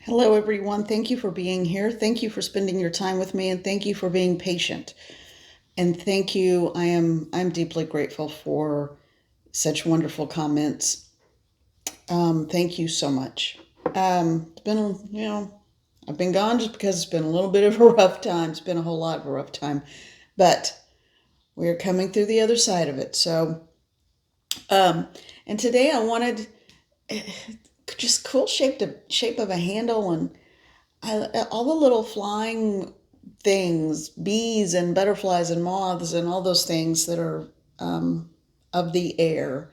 Hello, everyone. Thank you for being here. Thank you for spending your time with me, and thank you for being patient. And thank you. I'm deeply grateful for such wonderful comments. Thank you so much. It's been, I've been gone just because it's been a little bit of a rough time. It's been a whole lot of a rough time, but we're coming through the other side of it. Um, and today I wanted just cool shape of a handle and all the little flying things, bees and butterflies and moths and all those things that are of the air.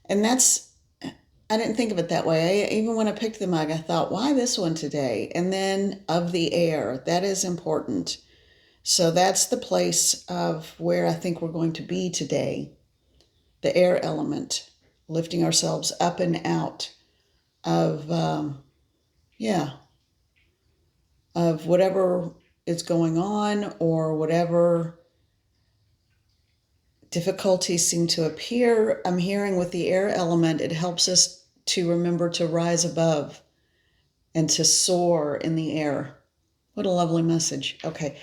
And I didn't think of it that way. Even when I picked the mug, I thought, why this one today? And then of the air, that is important. So that's the place of where I think we're going to be today. The air element, lifting ourselves up and out of, yeah, of whatever is going on or whatever difficulties seem to appear. I'm hearing with the air element, it helps us to remember to rise above and to soar in the air. What a lovely message. Okay.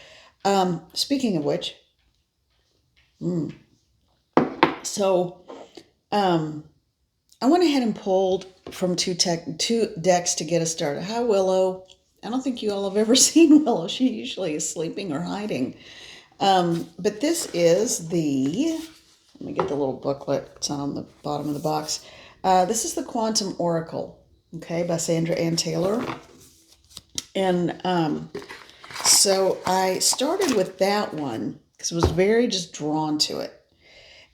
Speaking of which, so I went ahead and pulled from two decks to get us started. Hi, Willow. I don't think you all have ever seen Willow. She usually is sleeping or hiding. But this is let me get the little booklet. It's on the bottom of the box. This is the Quantum Oracle, okay, by Sandra Ann Taylor. And so I started with that one because I was very just drawn to it.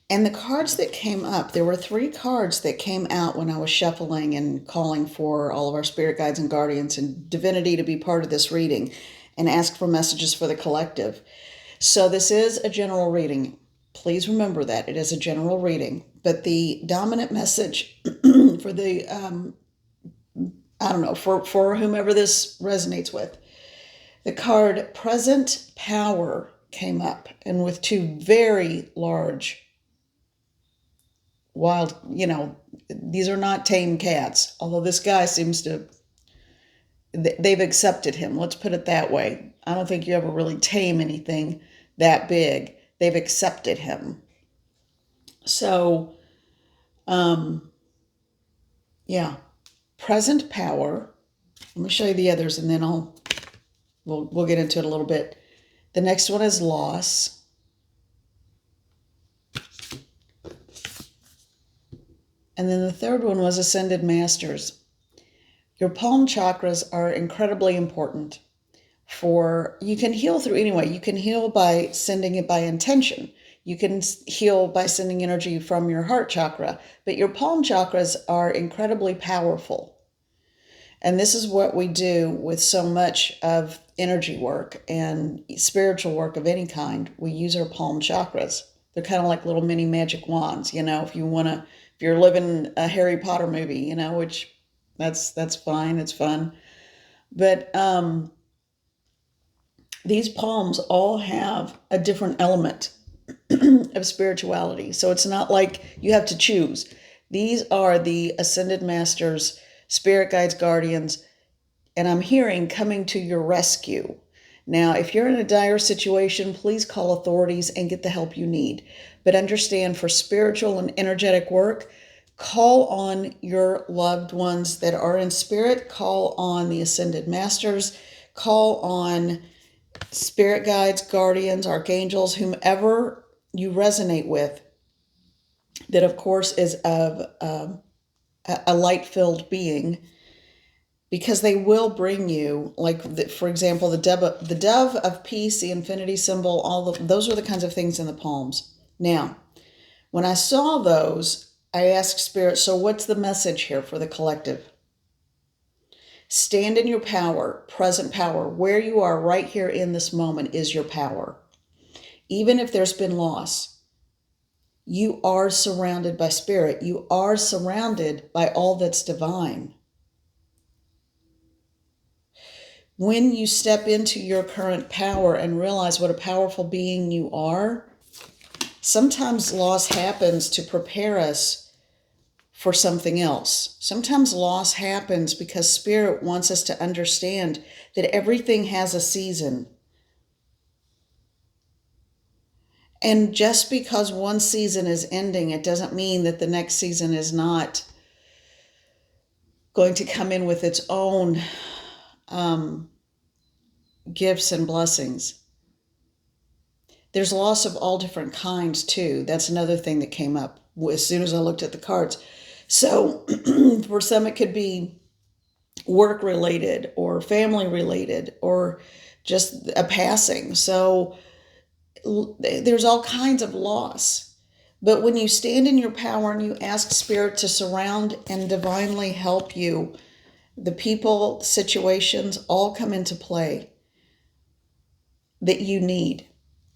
And the cards that came up, there were 3 cards that came out when I was shuffling and calling for all of our spirit guides and guardians and divinity to be part of this reading and ask for messages for the collective. So this is a general reading. Please remember that it is a general reading. But the dominant message for the, I don't know, for whomever this resonates with, the card Present Power came up, and with 2 very large wild, these are not tame cats, although this guy seems to, they've accepted him. Let's put it that way. I don't think you ever really tame anything that big. They've accepted him. So, yeah, present power. Let me show you the others, and then we'll get into it a little bit. The next one is loss. And then the third one was Ascended Masters. Your palm chakras are incredibly important you can heal through any way. You can heal by sending it by intention. You can heal by sending energy from your heart chakra, but your palm chakras are incredibly powerful. And this is what we do with so much of energy work and spiritual work of any kind. We use our palm chakras. They're kind of like little mini magic wands, if you're living a Harry Potter movie, which that's fine. It's fun. But these palms all have a different element of spirituality. So it's not like you have to choose. These are the Ascended Masters, Spirit Guides, Guardians, and I'm hearing coming to your rescue. Now, if you're in a dire situation, please call authorities and get the help you need. But understand, for spiritual and energetic work, call on your loved ones that are in spirit, call on the Ascended Masters, call on spirit guides, guardians, archangels, whomever you resonate with, that of course is of a light-filled being, because they will bring you, for example, the dove of peace, the infinity symbol, those are the kinds of things in the palms. Now, when I saw those, I asked Spirit, so what's the message here for the collective? Stand in your power, present power. Where you are right here in this moment is your power. Even if there's been loss, you are surrounded by spirit. You are surrounded by all that's divine. When you step into your current power and realize what a powerful being you are, sometimes loss happens to prepare us for something else. Sometimes loss happens because Spirit wants us to understand that everything has a season. And just because one season is ending, it doesn't mean that the next season is not going to come in with its own gifts and blessings. There's loss of all different kinds too. That's another thing that came up as soon as I looked at the cards. So for some, it could be work related or family related or just a passing. So there's all kinds of loss. But when you stand in your power and you ask Spirit to surround and divinely help you, the people, situations all come into play that you need.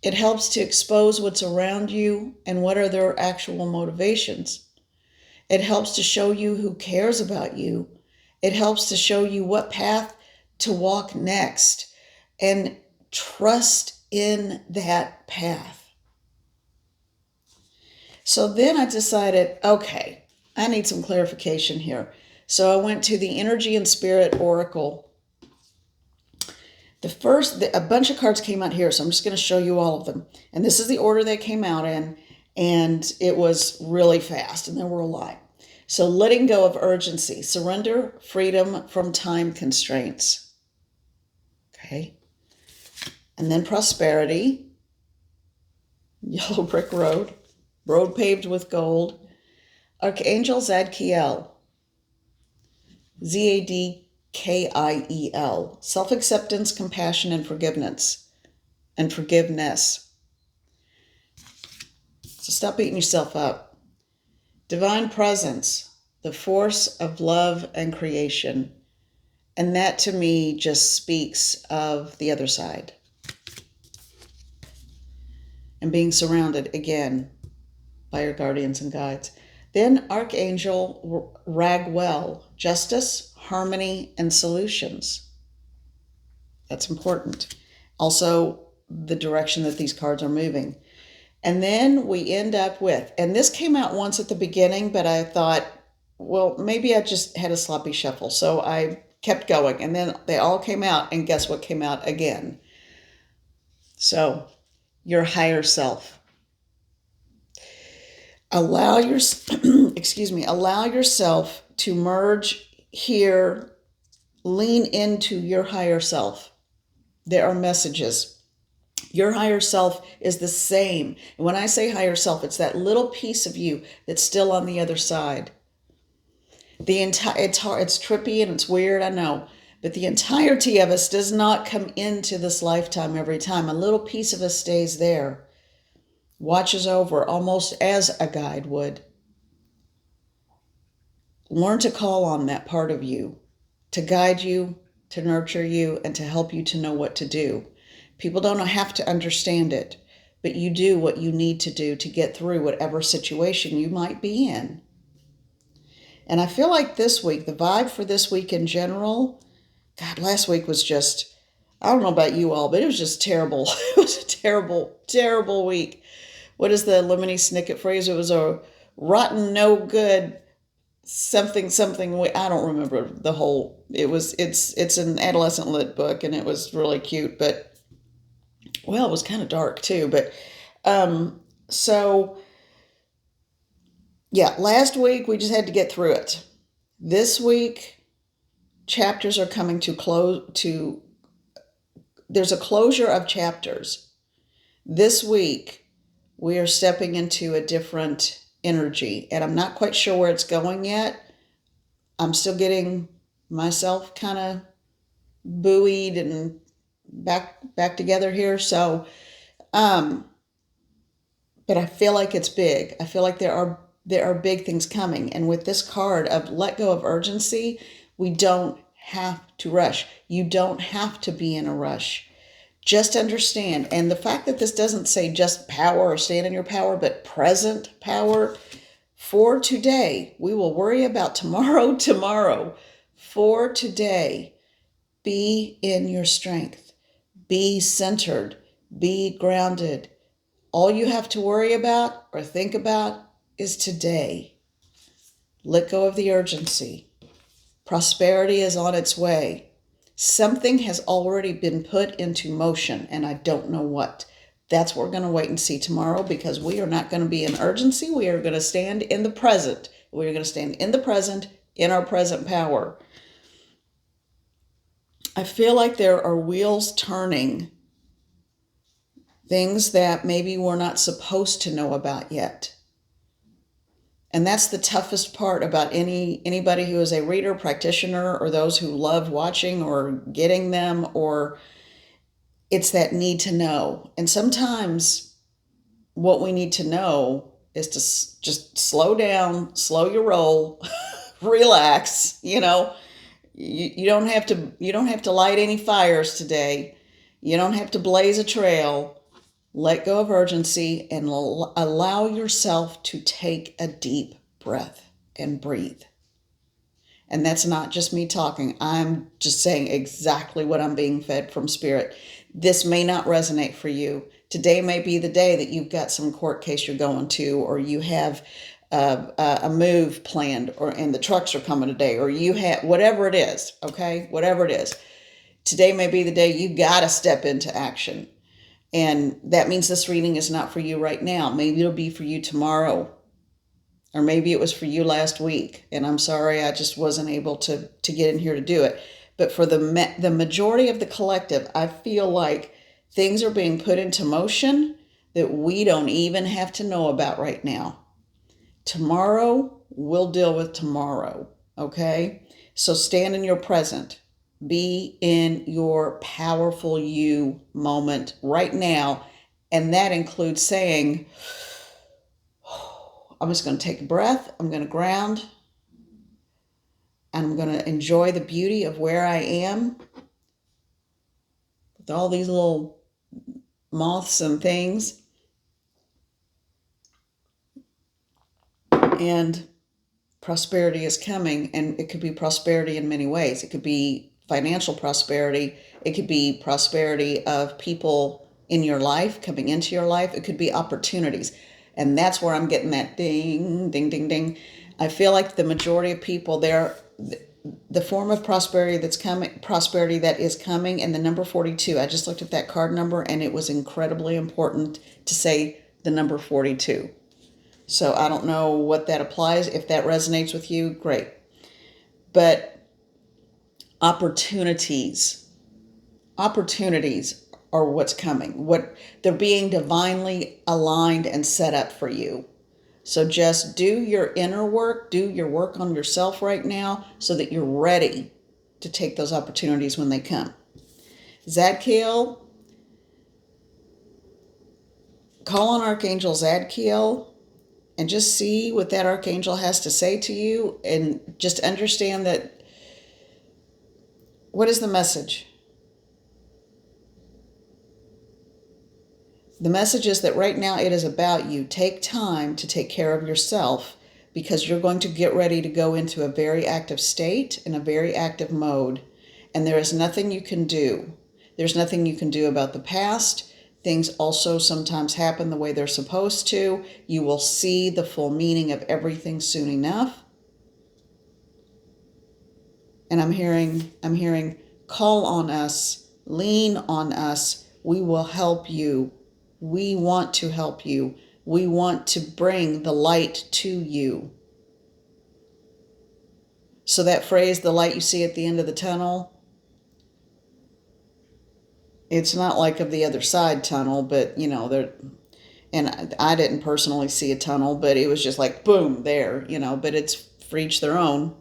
It helps to expose what's around you and what are their actual motivations. It helps to show you who cares about you. It helps to show you what path to walk next and trust in that path. So then I decided, okay, I need some clarification here. So I went to the Energy and Spirit Oracle. A bunch of cards came out here, so I'm just going to show you all of them. And this is the order they came out in, and it was really fast, and there were a lot. So letting go of urgency, surrender, freedom from time constraints. Okay. And then prosperity, yellow brick road, road paved with gold. Archangel Zadkiel, Zadkiel, self-acceptance, compassion, and forgiveness. So stop beating yourself up. Divine presence, the force of love and creation. And that to me just speaks of the other side. And being surrounded again by your guardians and guides. Then Archangel Raguel, justice, harmony, and solutions. That's important. Also, the direction that these cards are moving. And then we end up with, and this came out once at the beginning, but I thought, well, maybe I just had a sloppy shuffle. So I kept going, and then they all came out, and guess what came out again? So, your higher self. Allow allow yourself to merge here, lean into your higher self. There are messages. Your higher self is the same. And when I say higher self, it's that little piece of you that's still on the other side. It's trippy and it's weird, I know, but the entirety of us does not come into this lifetime every time. A little piece of us stays there, watches over almost as a guide would. Learn to call on that part of you to guide you, to nurture you, and to help you to know what to do. People don't have to understand it, but you do what you need to do to get through whatever situation you might be in. And I feel like this week, the vibe for this week in general, God, last week was just, I don't know about you all, but it was just terrible. It was a terrible, terrible week. What is the Lemony Snicket phrase? It was a rotten, no good, something. I don't remember the whole. It's an adolescent lit book, and it was really cute, but well, it was kind of dark too. But so yeah, last week we just had to get through it. This week, chapters are coming to close. There's a closure of chapters. This week, we are stepping into a different energy, and I'm not quite sure where it's going yet. I'm still getting myself kind of buoyed and back together here. So, but I feel like it's big. I feel like there are big things coming. And with this card of let go of urgency, we don't have to rush. You don't have to be in a rush. Just understand. And the fact that this doesn't say just power or stand in your power, but present power. For today, we will worry about tomorrow. For today, be in your strength. Be centered. Be grounded. All you have to worry about or think about is today. Let go of the urgency. Prosperity is on its way. Something has already been put into motion, and I don't know what. That's what we're going to wait and see tomorrow, because we are not going to be in urgency. We are going to stand in the present. We are going to stand in the present, in our present power. I feel like there are wheels turning, things that maybe we're not supposed to know about yet. And that's the toughest part about anybody who is a reader, practitioner, or those who love watching or getting them, or it's that need to know. And sometimes what we need to know is to just slow down, slow your roll, relax. You don't have to light any fires today. You don't have to blaze a trail. Let go of urgency and allow yourself to take a deep breath and breathe. And that's not just me talking. I'm just saying exactly what I'm being fed from Spirit. This may not resonate for you. Today may be the day that you've got some court case you're going to, or you have a move planned, and the trucks are coming today, or you have whatever it is, okay? Whatever it is. Today may be the day you got to step into action. And that means this reading is not for you right now. Maybe it'll be for you tomorrow. Or maybe it was for you last week. And I'm sorry, I just wasn't able to get in here to do it. But for the majority of the collective, I feel like things are being put into motion that we don't even have to know about right now. Tomorrow, we'll deal with tomorrow. Okay? So stand in your present. Be in your powerful you moment right now. And that includes saying, I'm just going to take a breath. I'm going to ground. And I'm going to enjoy the beauty of where I am with all these little moths and things. And prosperity is coming. And it could be prosperity in many ways. It could be financial prosperity. It could be prosperity of people in your life, coming into your life. It could be opportunities. And that's where I'm getting that ding, ding, ding, ding. I feel like the majority of people there, the form of prosperity that is coming, and the number 42. I just looked at that card number, and it was incredibly important to say the number 42. So I don't know what that applies. If that resonates with you, great. But opportunities are what's coming. They're being divinely aligned and set up for you. So just do your inner work, do your work on yourself right now so that you're ready to take those opportunities when they come. Zadkiel, call on Archangel Zadkiel and just see what that Archangel has to say to you, and just understand that, what is the message? The message is that right now it is about you. Take time to take care of yourself, because you're going to get ready to go into a very active state, in a very active mode. And there is nothing you can do. There's nothing you can do about the past. Things also sometimes happen the way they're supposed to. You will see the full meaning of everything soon enough. And I'm hearing, call on us, lean on us. We will help you. We want to help you. We want to bring the light to you. So that phrase, the light you see at the end of the tunnel, it's not like of the other side tunnel, but there, and I didn't personally see a tunnel, but it was just like, boom, there, but it's for each their own.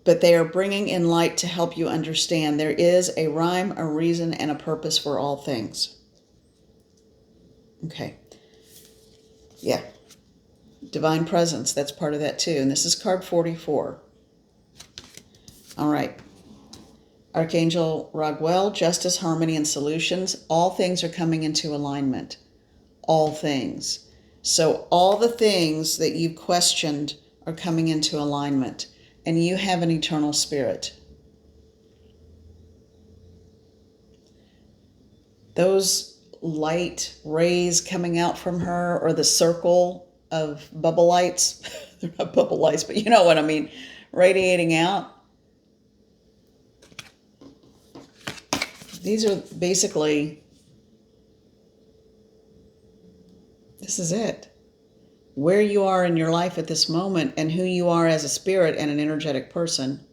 But they are bringing in light to help you understand there is a rhyme, a reason, and a purpose for all things. Okay. Yeah. Divine presence, that's part of that too. And this is card 44. All right. Archangel Raguel, justice, harmony, and solutions. All things are coming into alignment. All things. So all the things that you've questioned are coming into alignment. And you have an eternal spirit. Those light rays coming out from her, or the circle of bubble lights. They're not bubble lights, but you know what I mean, radiating out. These are basically, this is it. Where you are in your life at this moment and who you are as a spirit and an energetic person.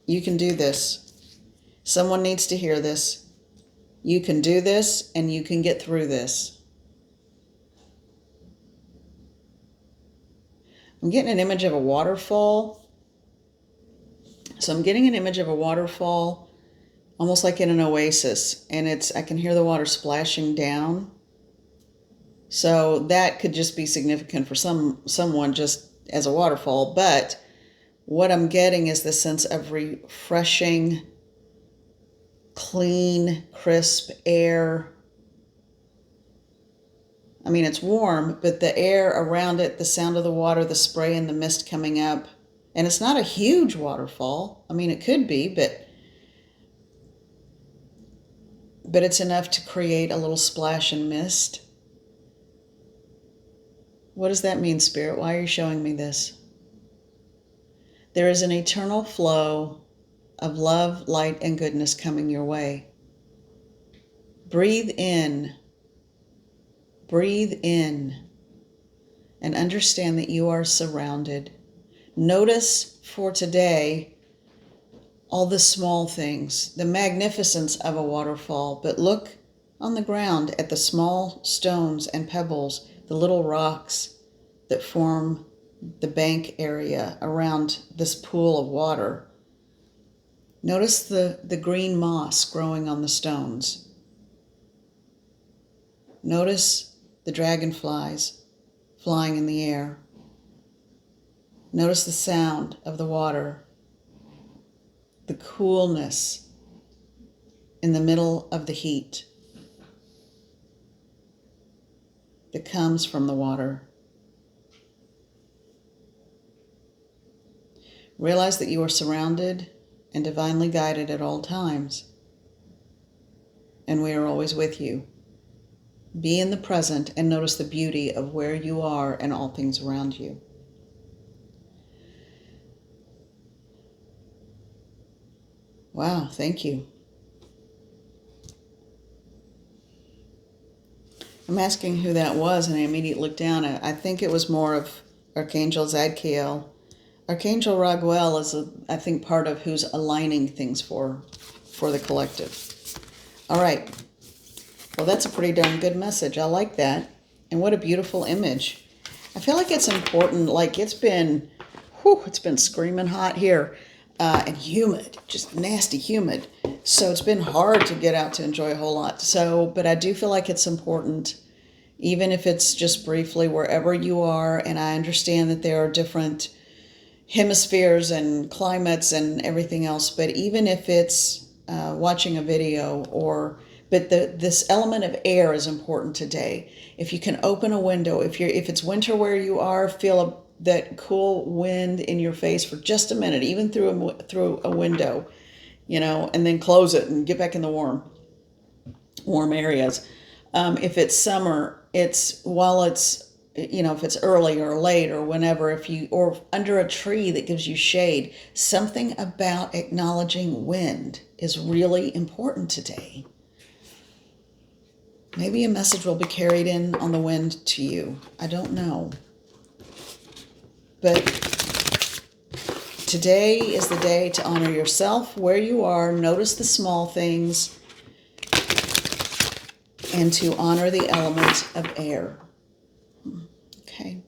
You can do this. Someone needs to hear this. You can do this and you can get through this. I'm getting an image of a waterfall. So I'm getting an image of a waterfall, almost like in an oasis. And I can hear the water splashing down. So that could just be significant for someone just as a waterfall. But what I'm getting is the sense of refreshing, clean, crisp air. I mean, it's warm, but the air around it, the sound of the water, the spray and the mist coming up. And it's not a huge waterfall. I mean, it could be, but it's enough to create a little splash and mist. What does that mean, Spirit? Why are you showing me this? There is an eternal flow of love, light, and goodness coming your way. Breathe in, and understand that you are surrounded. Notice for today all the small things, the magnificence of a waterfall, but look on the ground at the small stones and pebbles, the little rocks that form the bank area around this pool of water. Notice the green moss growing on the stones. Notice the dragonflies flying in the air. Notice the sound of the water, the coolness in the middle of the heat that comes from the water. Realize that you are surrounded and divinely guided at all times, and we are always with you. Be in the present and notice the beauty of where you are and all things around you. Wow, thank you. I'm asking who that was, and I immediately looked down. I think it was more of Archangel Zadkiel. Archangel Raguel is, I think, part of who's aligning things for the collective. All right. Well, that's a pretty darn good message. I like that. And what a beautiful image. I feel like it's important. Like it's been screaming hot here and humid, just nasty humid. So it's been hard to get out to enjoy a whole lot. So, but I do feel like it's important, even if it's just briefly, wherever you are. And I understand that there are different hemispheres and climates and everything else. But even if it's watching a video but this element of air is important today. If you can open a window, if it's winter where you are, feel that cool wind in your face for just a minute, even through a window, and then close it and get back in the warm areas. If it's summer, if it's early or late or whenever, or under a tree that gives you shade, something about acknowledging wind is really important today. Maybe a message will be carried in on the wind to you. I don't know. But today is the day to honor yourself where you are, notice the small things, and to honor the element of air. Okay.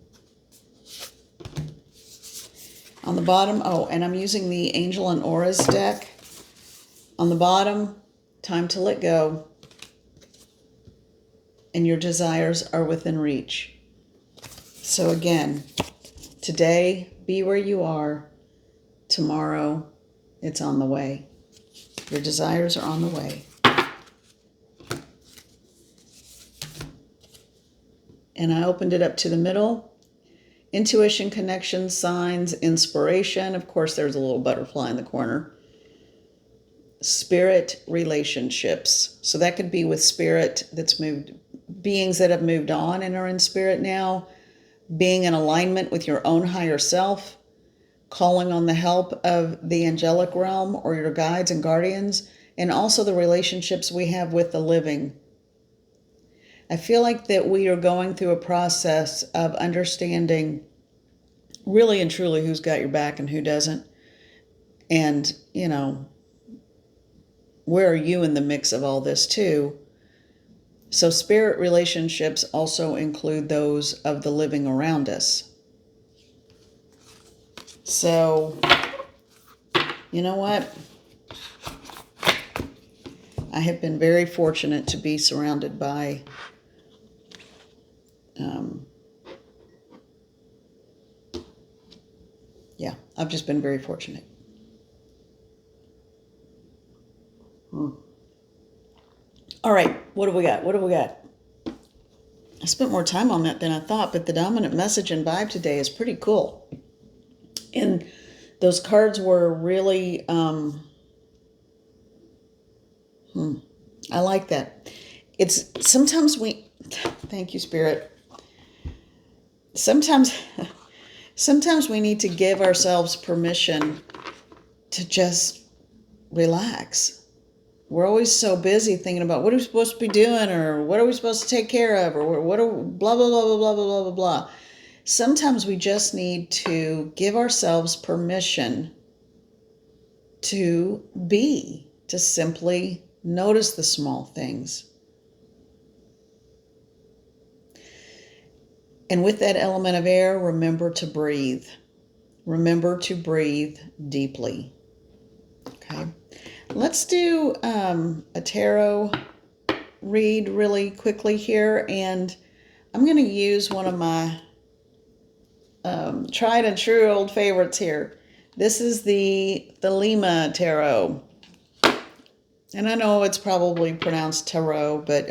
On the bottom, and I'm using the Angel and Auras deck. On the bottom, time to let go. And your desires are within reach. So again, today, be where you are. Tomorrow, it's on the way. Your desires are on the way. And I opened it up to the middle. Intuition, connection, signs, inspiration. Of course, there's a little butterfly in the corner. Spirit relationships. So that could be with spirit that's moved beings that have moved on and are in spirit now, being in alignment with your own higher self, calling on the help of the angelic realm or your guides and guardians, and also the relationships we have with the living. I feel like that we are going through a process of understanding really and truly who's got your back and who doesn't. And, where are you in the mix of all this too? So spirit relationships also include those of the living around us. So, you know what? I have been very fortunate to be surrounded by I've just been very fortunate. All right, what do we got? What do we got? I spent more time on that than I thought, but the dominant message and vibe today is pretty cool. And those cards were really, I like that. It's sometimes thank you, Spirit. Sometimes we need to give ourselves permission to just relax. We're always so busy thinking about what are we supposed to be doing, or what are we supposed to take care of, or what are blah, blah, blah, blah, blah, blah, blah, blah, blah. Sometimes we just need to give ourselves permission to be, to simply notice the small things. And with that element of air, remember to breathe. Remember to breathe deeply. Okay. Let's do a tarot read really quickly here. And I'm going to use one of my tried and true old favorites here. This is the Lima Tarot. And I know it's probably pronounced tarot, but,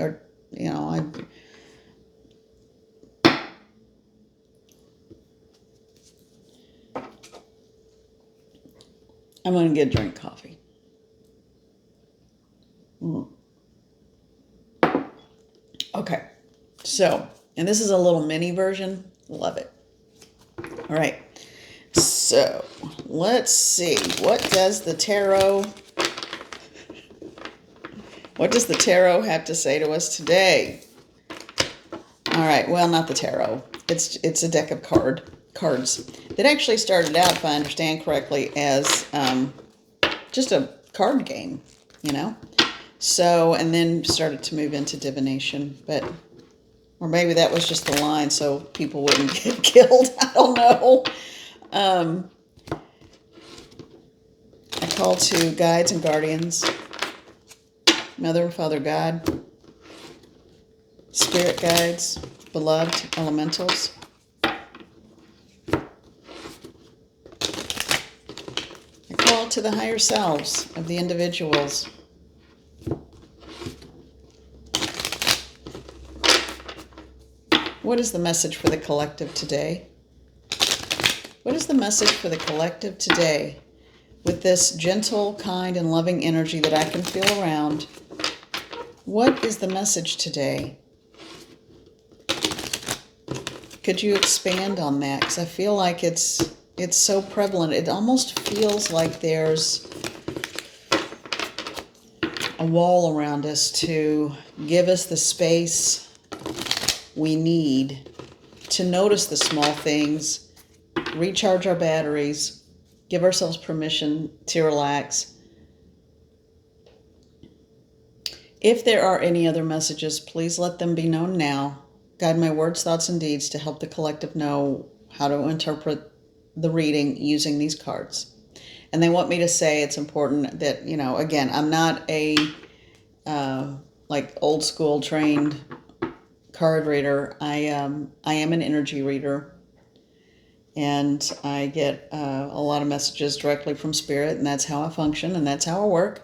I'm going to get a drink of coffee. Okay, so, and this is a little mini version. Love it. All right, so let's see. What does the tarot have to say to us today? All right, well, not the tarot. It's a deck of cards that actually started out, if I understand correctly, as just a card game, So, and then started to move into divination, or maybe that was just the line so people wouldn't get killed. I don't know. I call to guides and guardians, Mother and Father God, spirit guides, beloved elementals. I call to the higher selves of the individuals. What is the message for the collective today? What is the message for the collective today? With this gentle, kind, and loving energy that I can feel around, what is the message today? Could you expand on that? Because I feel like it's so prevalent. It almost feels like there's a wall around us to give us the space we need to notice the small things, recharge our batteries, give ourselves permission to relax. If there are any other messages, please let them be known now. Guide my words, thoughts, and deeds to help the collective know how to interpret the reading using these cards. And they want me to say it's important that, again, I'm not a old school trained card reader. I am an energy reader, and I get a lot of messages directly from spirit, and that's how I function, and that's how I work.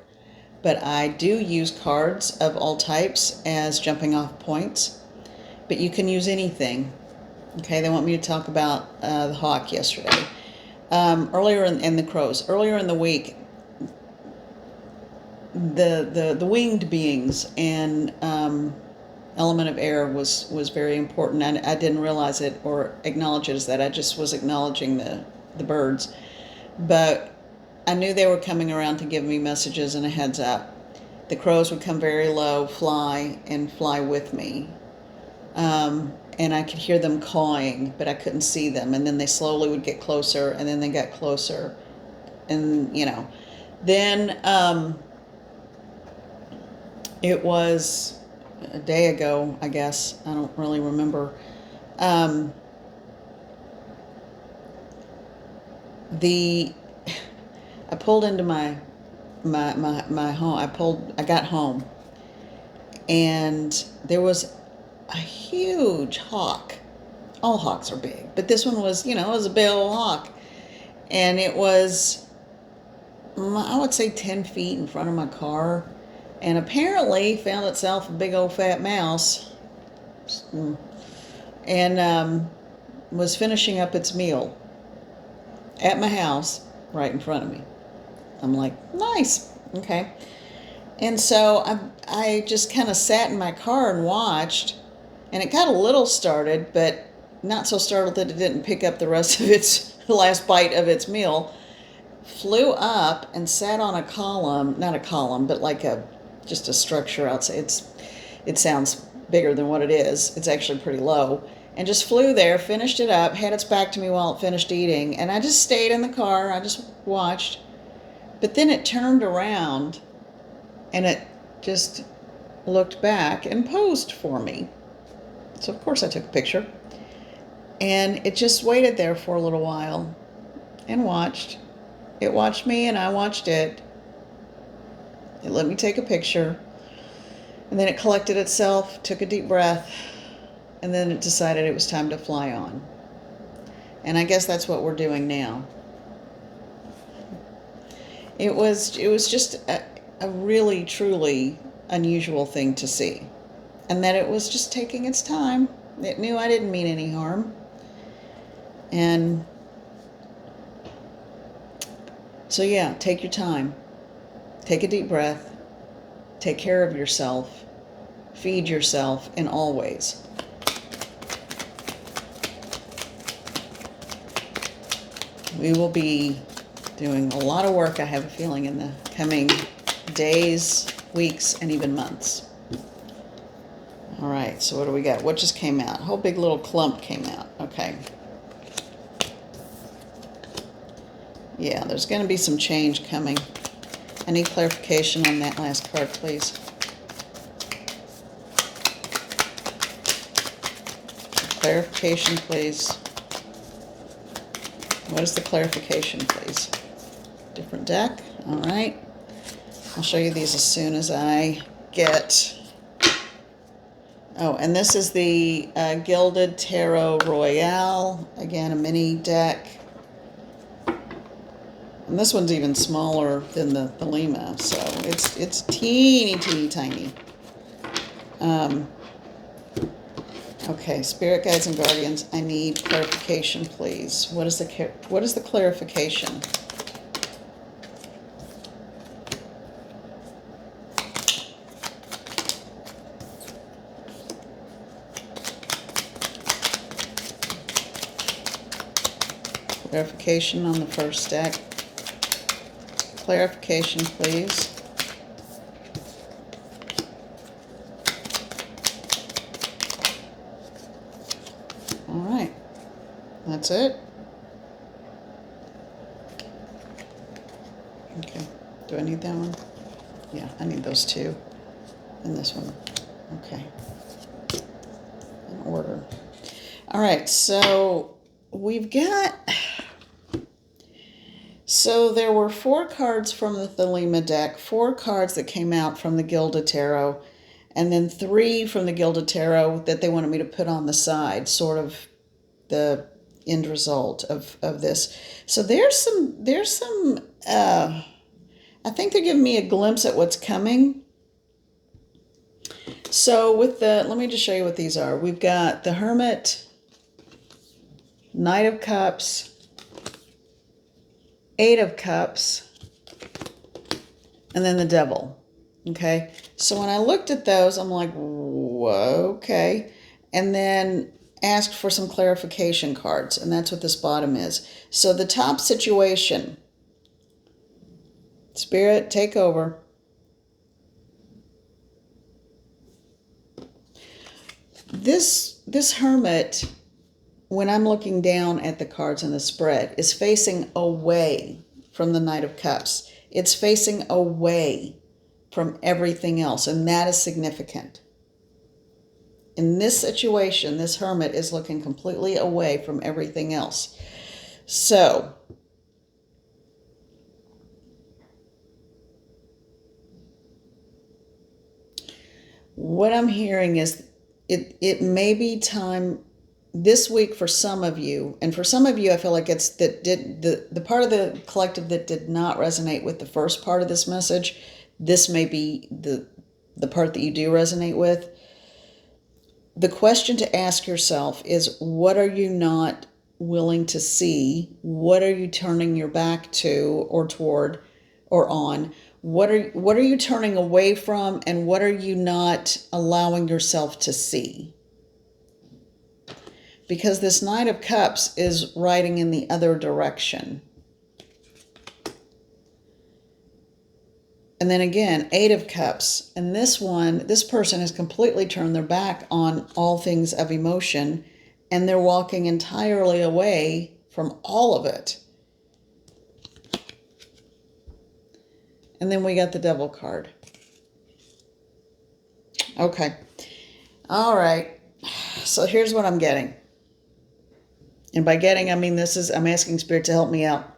But I do use cards of all types as jumping off points, but you can use anything. Okay, they want me to talk about the hawk yesterday. Earlier in the crows, earlier in the week, the winged beings and element of air was very important. I didn't realize it or acknowledge it as that. I just was acknowledging the birds. But I knew they were coming around to give me messages and a heads up. The crows would come very low, fly, and fly with me. And I could hear them cawing, but I couldn't see them. And then they slowly would get closer, and then they got closer. And, then it was a day ago, I guess. I don't really remember. I pulled into my home. I got home, and there was a huge hawk. All hawks are big, but this one was, it was a big old hawk. And it was, I would say 10 feet in front of my car, and apparently found itself a big old fat mouse, and was finishing up its meal at my house right in front of me. I'm like, nice, okay. And so I just kind of sat in my car and watched, and it got a little started, but not so startled that it didn't pick up the rest of its last bite of its meal. Flew up and sat on a column, not a column, but like just a structure outside. It sounds bigger than what it is. It's actually pretty low. And just flew there, finished it up, had its back to me while it finished eating, and I just stayed in the car. I just watched. But then it turned around, and it just looked back and posed for me. So of course I took a picture. And it just waited there for a little while and watched. It watched me and I watched it. It let me take a picture. And then it collected itself, took a deep breath, and then it decided it was time to fly on. And I guess that's what we're doing now. It was just a really, truly unusual thing to see. And that it was just taking its time. It knew I didn't mean any harm. And so yeah, take your time. Take a deep breath. Take care of yourself. Feed yourself in all ways. We will be doing a lot of work, I have a feeling, in the coming days, weeks, and even months. All right, so what do we got? What just came out? A whole big little clump came out. Okay. Yeah, there's going to be some change coming. I need clarification on that last card, please. Clarification, please. What is the clarification, please? Different deck. All right. I'll show you these as soon as I get... Oh, and this is the Gilded Tarot Royale. Again, a mini deck. And this one's even smaller than the Lima, so it's teeny, teeny, tiny. Okay, Spirit Guides and Guardians, I need clarification, please. What is the clarification? Clarification on the first deck. Clarification, please. All right. That's it. Okay. Do I need that one? Yeah, I need those two. And this one. Okay. In order. All right, so we've got... So there were 4 cards from the Thelema deck, 4 cards that came out from the Gilded Tarot, and then 3 from the Gilded Tarot that they wanted me to put on the side, sort of the end result of this. So there's some I think they're giving me a glimpse at what's coming. So let me just show you what these are. We've got the Hermit, Knight of Cups, 8 of Cups, and then the Devil. Okay, so when I looked at those, I'm like, whoa, okay. And then ask for some clarification cards, and that's what this bottom is. So the top situation, Spirit, take over. This hermit, when I'm looking down at the cards in the spread, is facing away from the Knight of Cups. It's facing away from everything else, and that is significant. In this situation, this hermit is looking completely away from everything else. So, what I'm hearing is it may be time this week for some of you, and for some of you I feel like it's the part of the collective that did not resonate with the first part of this message. This may be the part that you do resonate with. The question to ask yourself is, what are you not willing to see? What are you turning your back to or toward or on? What are you turning away from, and what are you not allowing yourself to see? Because this Knight of Cups is riding in the other direction. And then again, Eight of Cups. And this person has completely turned their back on all things of emotion, and they're walking entirely away from all of it. And then we got the Devil card. Okay. All right. So here's what I'm getting. And by getting, I mean I'm asking Spirit to help me out.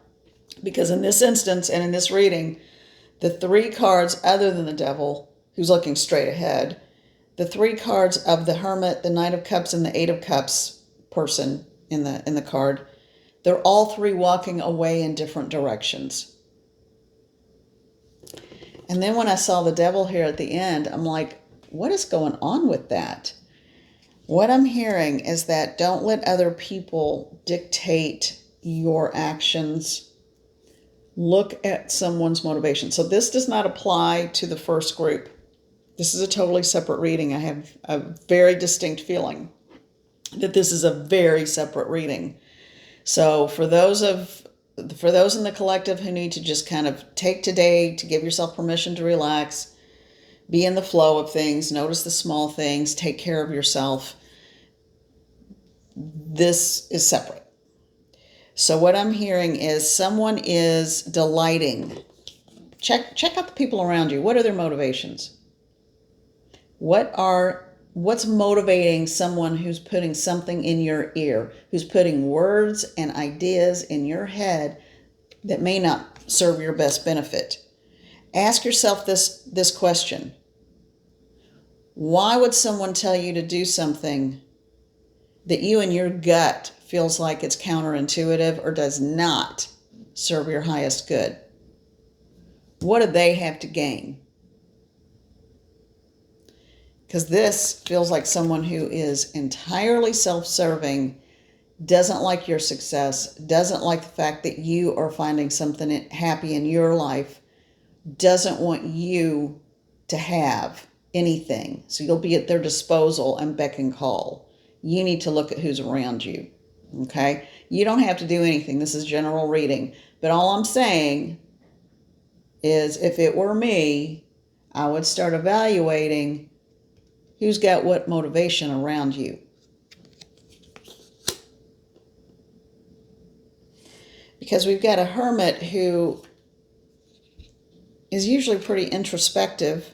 Because in this instance and in this reading, the three cards other than the Devil, who's looking straight ahead, the three cards of the Hermit, the Knight of Cups, and the Eight of Cups person in the card, they're all three walking away in different directions. And then when I saw the Devil here at the end, I'm like, what is going on with that? What I'm hearing is that don't let other people dictate your actions. Look at someone's motivation. So this does not apply to the first group. This is a totally separate reading. I have a very distinct feeling that this is a very separate reading. So for those in the collective who need to just kind of take today to give yourself permission to relax, be in the flow of things, notice the small things, take care of yourself, this is separate. So what I'm hearing is someone is delighting. Check out the people around you. What are their motivations? What's motivating someone who's putting something in your ear, who's putting words and ideas in your head that may not serve your best benefit? Ask yourself this question. Why would someone tell you to do something that you in your gut feels like it's counterintuitive or does not serve your highest good? What do they have to gain? Because this feels like someone who is entirely self-serving, doesn't like your success, doesn't like the fact that you are finding something happy in your life, doesn't want you to have anything. So you'll be at their disposal and beck and call. You need to look at who's around you. Okay? You don't have to do anything. This is general reading. But all I'm saying is if it were me, I would start evaluating who's got what motivation around you. Because we've got a hermit who is usually pretty introspective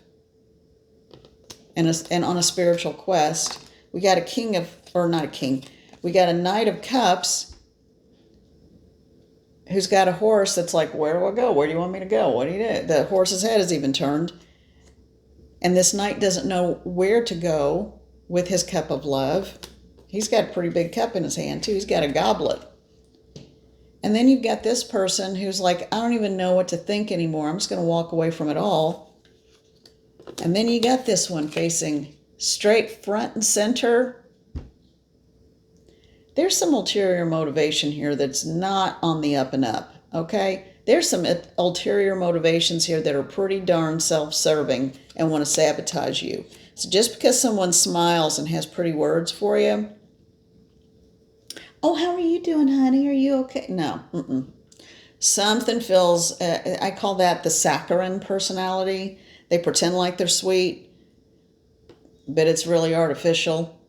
and on a spiritual quest. We got a king of, or not a king, we got a Knight of Cups who's got a horse that's like, where do I go? Where do you want me to go? What do you do? The horse's head is even turned. And this knight doesn't know where to go with his cup of love. He's got a pretty big cup in his hand, too. He's got a goblet. And then you've got this person who's like, I don't even know what to think anymore. I'm just going to walk away from it all. And then you got this one facing straight front and center. There's some ulterior motivation here that's not on the up and up, okay? There's some ulterior motivations here that are pretty darn self-serving and want to sabotage you. So just because someone smiles and has pretty words for you, oh, how are you doing, honey? Are you okay? No. Something feels, I call that the saccharine personality. They pretend like they're sweet, but it's really artificial.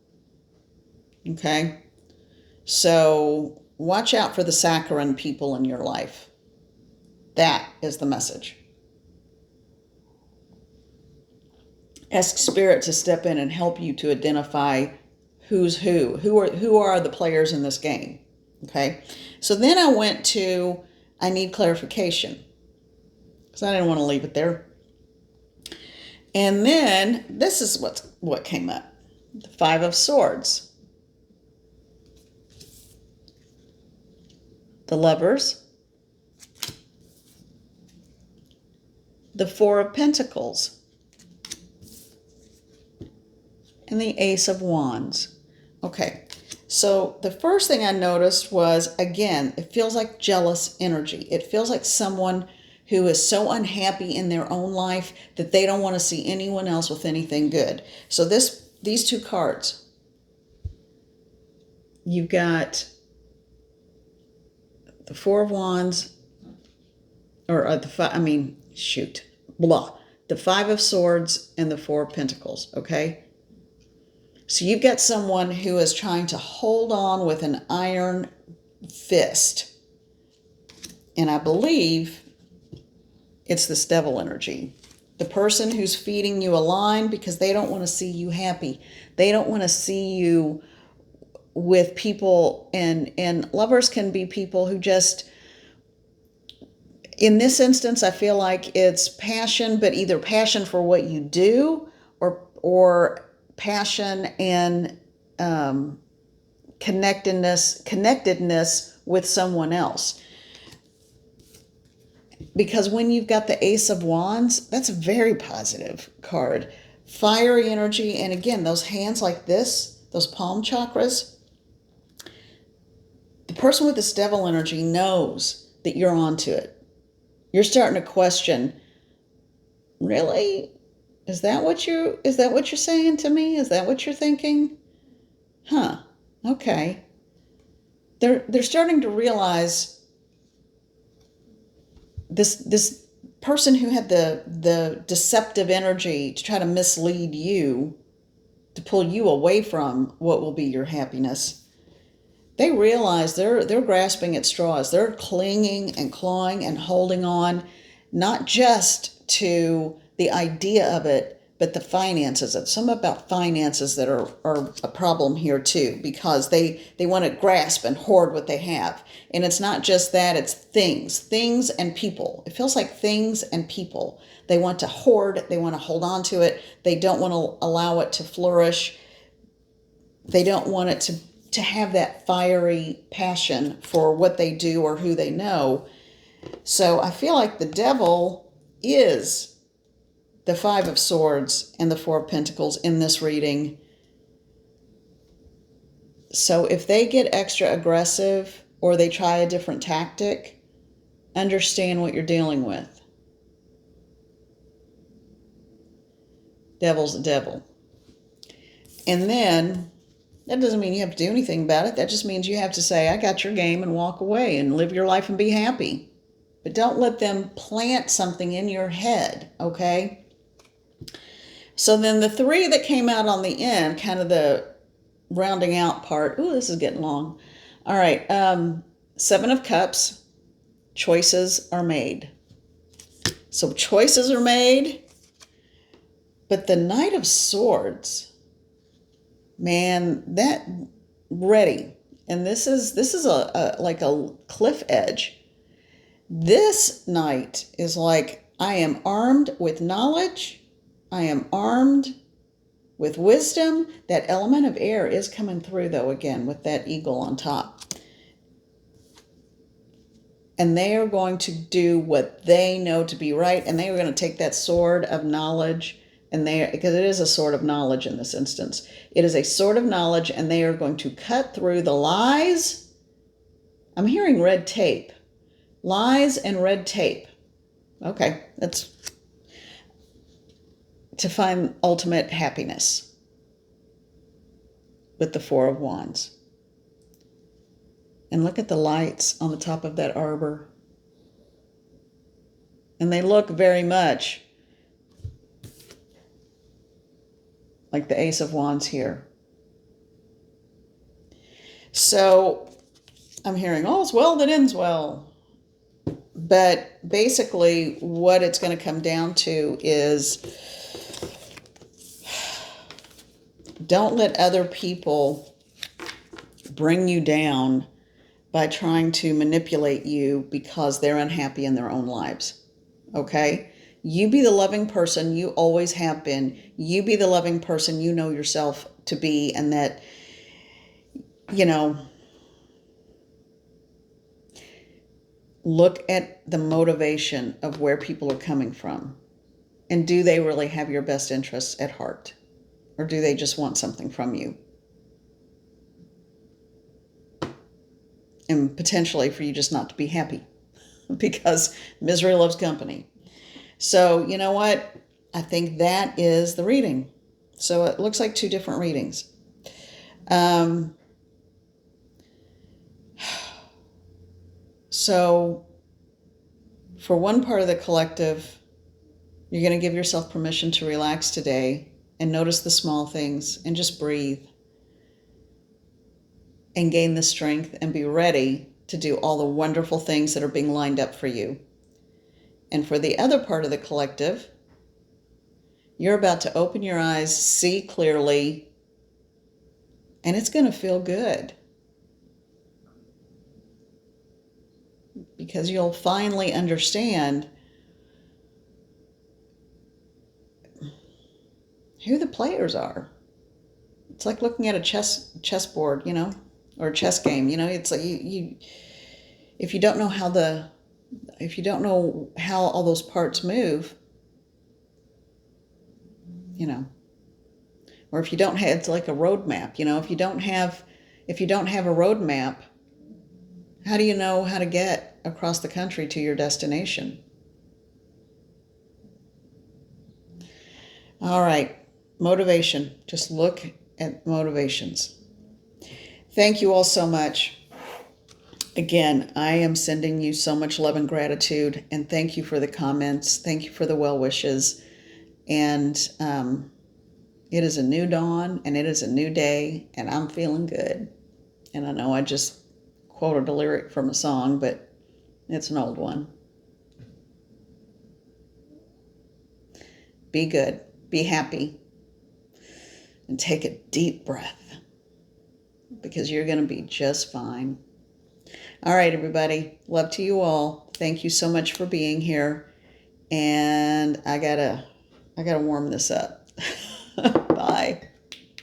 Okay? So watch out for the saccharine people in your life. That is the message. Ask Spirit to step in and help you to identify who's who. Who are the players in this game? Okay? So then I went to, I need clarification. Because I didn't want to leave it there. And then this is what came up. The Five of Swords. The Lovers. The Four of Pentacles. And the Ace of Wands. Okay, so the first thing I noticed was, again, it feels like jealous energy. It feels like someone who is so unhappy in their own life that they don't want to see anyone else with anything good. So these two cards, you've got the Four of Wands, or the the Five of Swords and the Four of Pentacles, okay? So you've got someone who is trying to hold on with an iron fist. And I believe it's this devil energy. The person who's feeding you a line because they don't want to see you happy. They don't want to see you with people, and lovers can be people who just, in this instance, I feel like it's passion, but either passion for what you do or passion and connectedness with someone else. Because when you've got the Ace of Wands, that's a very positive card. Fiery energy, and again, those hands like this, those palm chakras. The person with this devil energy knows that you're onto it. You're starting to question, really? Is that what you're saying to me? Is that what you're thinking? Huh. Okay. They're starting to realize this person who had the deceptive energy to try to mislead you, to pull you away from what will be your happiness. They realize they're grasping at straws. They're clinging and clawing and holding on, not just to the idea of it, but the finances. It's something about finances that are a problem here too, because they want to grasp and hoard what they have. And it's not just that, it's things and people. It feels like things and people. They want to hoard, they want to hold on to it. They don't want to allow it to flourish. They don't want it to have that fiery passion for what they do or who they know. So I feel like the devil is the Five of Swords and the Four of Pentacles in this reading. So if they get extra aggressive or they try a different tactic, understand what you're dealing with. Devil's the devil. And then that doesn't mean you have to do anything about it. That just means you have to say, I got your game, and walk away and live your life and be happy. But don't let them plant something in your head, okay? So then the three that came out on the end, kind of the rounding out part. Ooh, this is getting long. All right. Seven of Cups. Choices are made. So choices are made. But the Knight of Swords, man, that ready. And this is a like a cliff edge. This knight is like, I am armed with knowledge. I am armed with wisdom. That element of air is coming through, though, again, with that eagle on top. And they are going to do what they know to be right. And they are going to take that sword of knowledge, and because it is a sword of knowledge in this instance. It is a sword of knowledge, and they are going to cut through the lies. I'm hearing red tape. Lies and red tape. Okay, that's... to find ultimate happiness with the Four of Wands. And look at the lights on the top of that arbor. And they look very much like the Ace of Wands here. So I'm hearing all's well that ends well. But basically what it's going to come down to is don't let other people bring you down by trying to manipulate you because they're unhappy in their own lives. Okay? You be the loving person you always have been. You be the loving person you know yourself to be, and that, you know, look at the motivation of where people are coming from. And do they really have your best interests at heart? Or do they just want something from you? And potentially for you just not to be happy because misery loves company. So, you know what? I think that is the reading. So it looks like two different readings. So for one part of the collective, you're going to give yourself permission to relax today and notice the small things and just breathe and gain the strength and be ready to do all the wonderful things that are being lined up for you. And for the other part of the collective, you're about to open your eyes, see clearly, and it's going to feel good. Because you'll finally understand who the players are. It's like looking at a chessboard, you know, or a chess game. You know, it's like you if you don't know how all those parts move, you know, or if you don't have, it's like a road map. You know, if you don't have a road map, how do you know how to get across the country to your destination? All right, motivation. Just look at motivations. Thank you all so much. Again, I am sending you so much love and gratitude, and thank you for the comments. Thank you for the well wishes. And it is a new dawn, and it is a new day, and I'm feeling good. And I know I just quoted a lyric from a song, but it's an old one. Be good, be happy, and take a deep breath, because you're going to be just fine. All right, everybody. Love to you all. Thank you so much for being here. And I gotta warm this up.